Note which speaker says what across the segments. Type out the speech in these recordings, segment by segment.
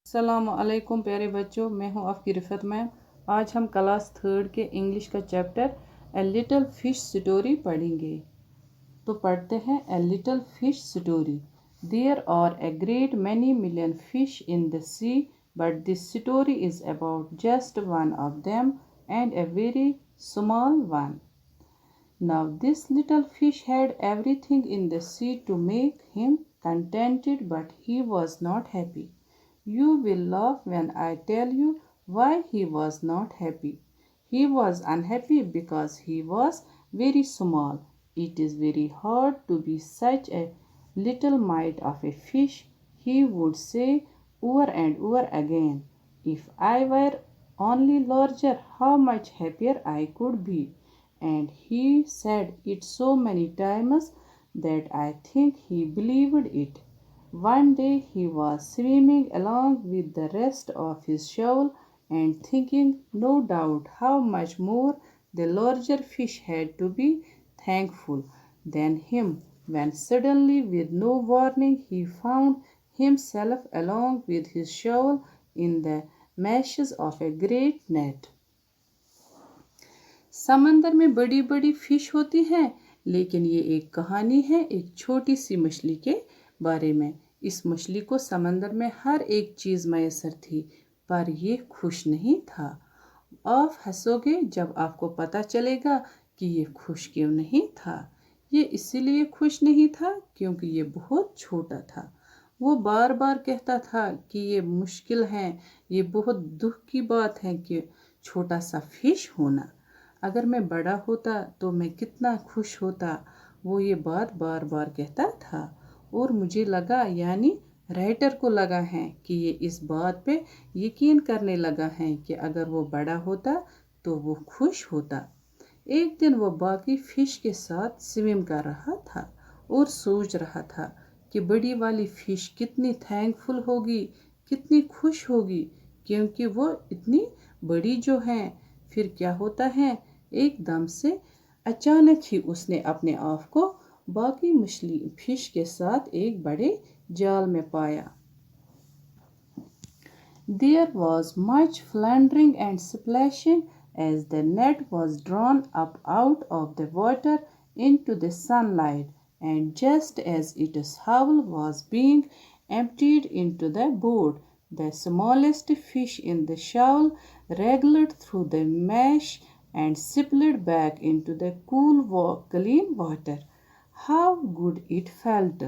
Speaker 1: अस्सलाम वालेकुम प्यारे बच्चों, मैं हूं आपकी रिफत मैम। आज हम क्लास 3 के इंग्लिश का chapter a little fish story पढ़ेंगे। तो पढ़ते हैं। A little fish story. There are a great many million fish in the sea, but this story is about just one of them and a very small one. Now this little fish had everything in the sea to make him contented, but he was not happy. You will laugh when I tell you why he was not happy. He was unhappy because he was very small. It is very hard to be such a little mite of a fish, he would say over and over again. If I were only larger, how much happier I could be. And he said it so many times that I think he believed it. One day he was swimming along with the rest of his shoal and thinking, no doubt, how much more the larger fish had to be thankful than him, when suddenly, with no warning, he found himself along with his shoal in the meshes of a great net. समंदर में बड़ी बड़ी fish होती हैं, लेकिन ये एक कहानी है एक छोटी सी मछली के बारे में। इस मछली को समंदर में हर एक चीज़ मैसर थी, पर ये खुश नहीं था। आप हंसोगे जब आपको पता चलेगा कि ये खुश क्यों नहीं था। ये इसीलिए खुश नहीं था क्योंकि ये बहुत छोटा था। वो बार बार कहता था कि ये मुश्किल है, ये बहुत दुख की बात है कि छोटा सा फिश होना। अगर मैं बड़ा होता तो मैं कितना खुश होता, वो ये बात बार बार कहता था। और मुझे लगा, यानी राइटर को लगा है कि ये इस बात पे यकीन करने लगा है कि अगर वो बड़ा होता तो वो खुश होता। एक दिन वो बाकी फिश के साथ स्विम कर रहा था और सोच रहा था कि बड़ी वाली फिश कितनी थैंकफुल होगी, कितनी खुश होगी, क्योंकि वो इतनी बड़ी जो है। फिर क्या होता है, एकदम से अचानक ही उसने अपने आप को बाकी मछली फिश के साथ एक बड़े जाल में पाया। There was much floundering and splashing as the net was drawn up out of the water into the sunlight, and just as its howl was being emptied into the boat, the smallest fish in the shoal wriggled through the mesh and slipped back into the cool, clean water. How good it felt!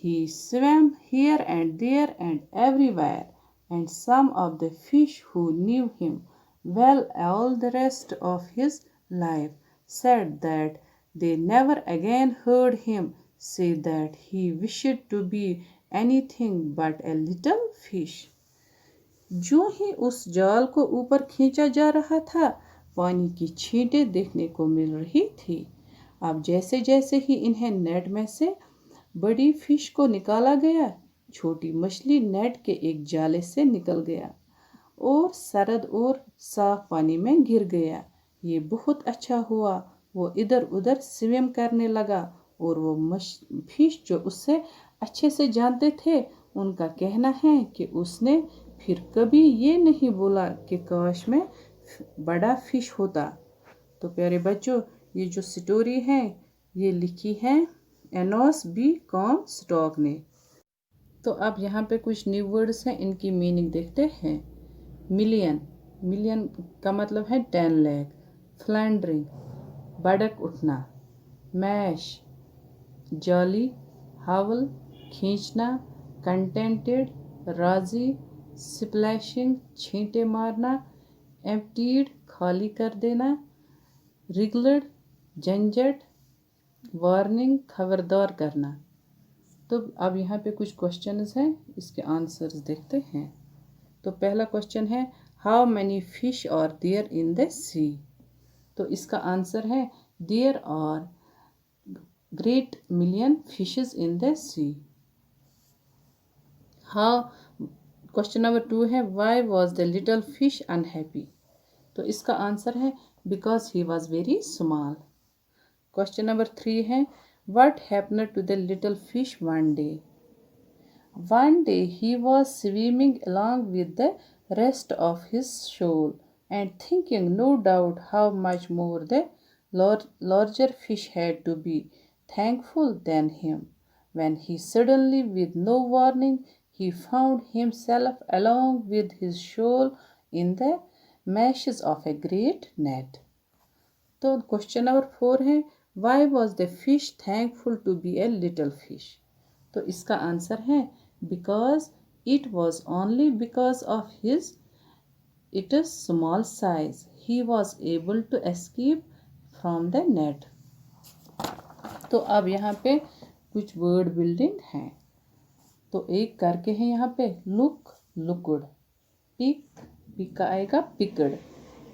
Speaker 1: He swam here and there and everywhere, and some of the fish who knew him well all the rest of his life said that they never again heard him say that he wished to be anything but a little fish. जो ही उस जाल को ऊपर खींचा जा रहा था, पानी की छींटें देखने को मिल रही थी। अब जैसे जैसे ही इन्हें नेट में से बड़ी फिश को निकाला गया, छोटी मछली नेट के एक जाले से निकल गया और सरद और साफ पानी में गिर गया। ये बहुत अच्छा हुआ। वो इधर उधर स्विम करने लगा और वो फिश जो उससे अच्छे से जानते थे, उनका कहना है कि उसने फिर कभी ये नहीं बोला कि काश मैं बड़ा फिश होता। तो प्यारे बच्चों, ये जो स्टोरी है ये लिखी है एनोस बी कॉमस्टॉक ने। तो अब यहाँ पे कुछ न्यू वर्ड्स हैं, इनकी मीनिंग देखते हैं। मिलियन, मिलियन का मतलब है 10 लाख। फ्लैंडरिंग, बड़क उठना। मैश, जाली। हावल, खींचना। कंटेंटेड, राजी। स्प्लैशिंग, छींटे मारना। एम्प्टीड, खाली कर देना। रिगलड, झंझट। वार्निंग, खबरदार करना। तो अब यहाँ पे कुछ क्वेश्चंस हैं, इसके आंसर्स देखते हैं। तो पहला क्वेश्चन है, how many fish are there in the sea. तो इसका आंसर है, there are great million fishes in the sea. How question number 2 है, why was the little fish unhappy. तो इसका आंसर है, because he was very small. Question number 3 है, what happened to the little fish one day. One day he was swimming along with the rest of his shoal and thinking no doubt how much more the larger fish had to be thankful than him, when he suddenly, with no warning, he found himself along with his shoal in the meshes of a great net. तो question number 4 है, why was the fish thankful to be a little fish? तो इसका answer है because it was only because of his it is small size he was able to escape from the net. तो अब यहाँ पे कुछ word building है। तो एक करके है यहाँ पे लुक लुकड, पिक पिक का आएगा picked,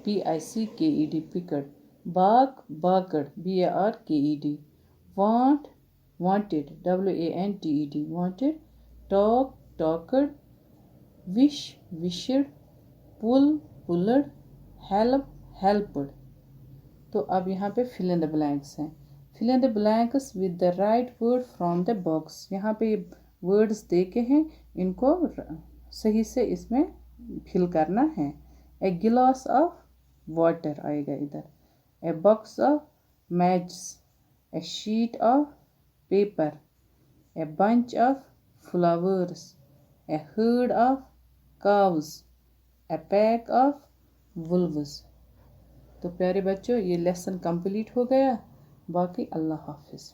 Speaker 1: PICKED picked, bark barked, BARKED, want wanted, WANTED wanted, talk talked, wish wished, pull pulled, help helped. तो अब यहाँ पे फिल इन द ब्लैंक्स हैं। Fill in the blanks with the right word from the box. यहाँ पे ये words दे के हैं, इनको सही से इसमें फिल करना है। ए गिलास ऑफ वाटर आएगा इधर, a box of match, A sheet of paper, a bunch of flowers, A heard of cows, A pack of Wolves. तो प्यारे बच्चों, ये लेसन कंप्लीट हो गया। बाकी अल्लाह हाफिज़।